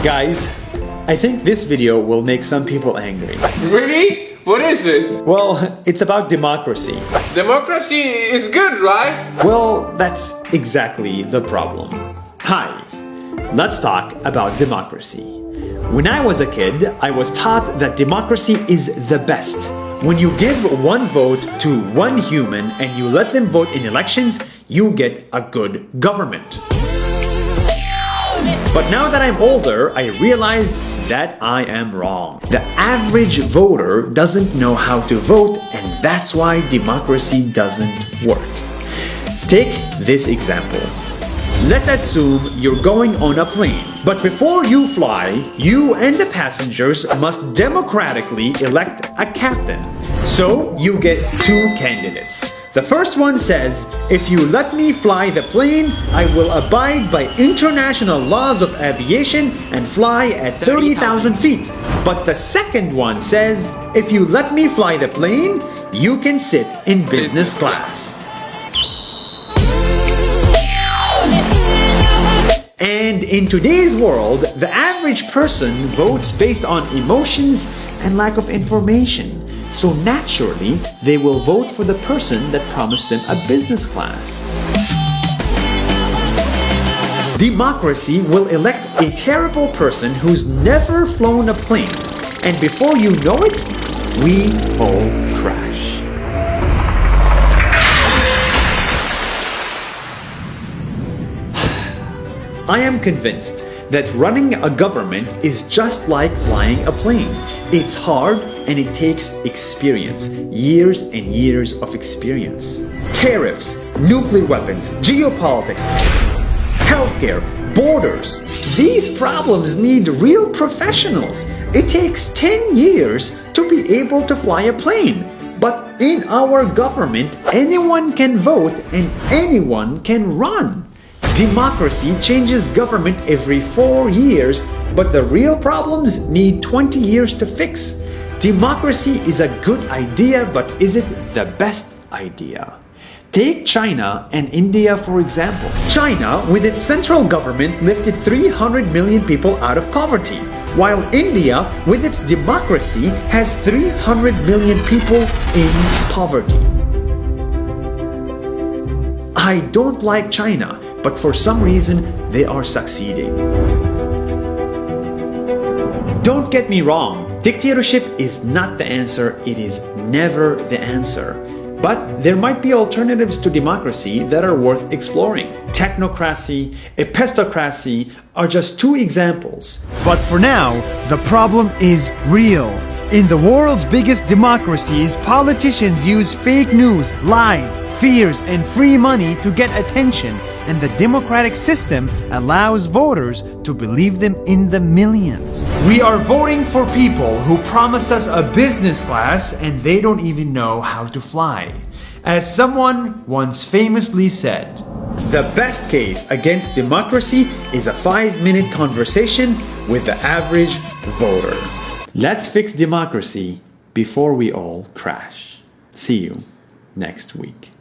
Guys, I think this video will make some people angry. Really? What is it? Well, it's about democracy. Democracy is good, right? Well, that's exactly the problem. Hi, let's talk about democracy. When I was a kid, I was taught that democracy is the best. When you give one vote to one human and you let them vote in elections, you get a good government. But now that I'm older, I realize that I am wrong. The average voter doesn't know how to vote, and that's why democracy doesn't work. Take this example. Let's assume you're going on a plane, but before you fly, you and the passengers must democratically elect a captain. So you get two candidates. The first one says, if you let me fly the plane, I will abide by international laws of aviation and fly at 30,000 feet. But the second one says, if you let me fly the plane, you can sit in business class. And in today's world, the average person votes based on emotions and lack of information. So naturally, they will vote for the person that promised them a business class. Democracy will elect a terrible person who's never flown a plane. And before you know it, we all crash. I am convinced that running a government is just like flying a plane. It's hard and it takes experience, years and years of experience. Tariffs, nuclear weapons, geopolitics, healthcare, borders. These problems need real professionals. It takes 10 years to be able to fly a plane. But in our government, anyone can vote and anyone can run. Democracy changes government every 4 years, but the real problems need 20 years to fix. Democracy is a good idea, but is it the best idea? Take China and India for example. China, with its central government, lifted 300 million people out of poverty, while India, with its democracy, has 300 million people in poverty. I don't like China, but for some reason, they are succeeding. Don't get me wrong, dictatorship is not the answer, it is never the answer. But there might be alternatives to democracy that are worth exploring. Technocracy, epistocracy are just two examples. But for now, the problem is real. In the world's biggest democracies, politicians use fake news, lies, fears, and free money to get attention, and the democratic system allows voters to believe them in the millions. We are voting for people who promise us a business class and they don't even know how to fly. As someone once famously said, the best case against democracy is a 5-minute conversation with the average voter. Let's fix democracy before we all crash. See you next week.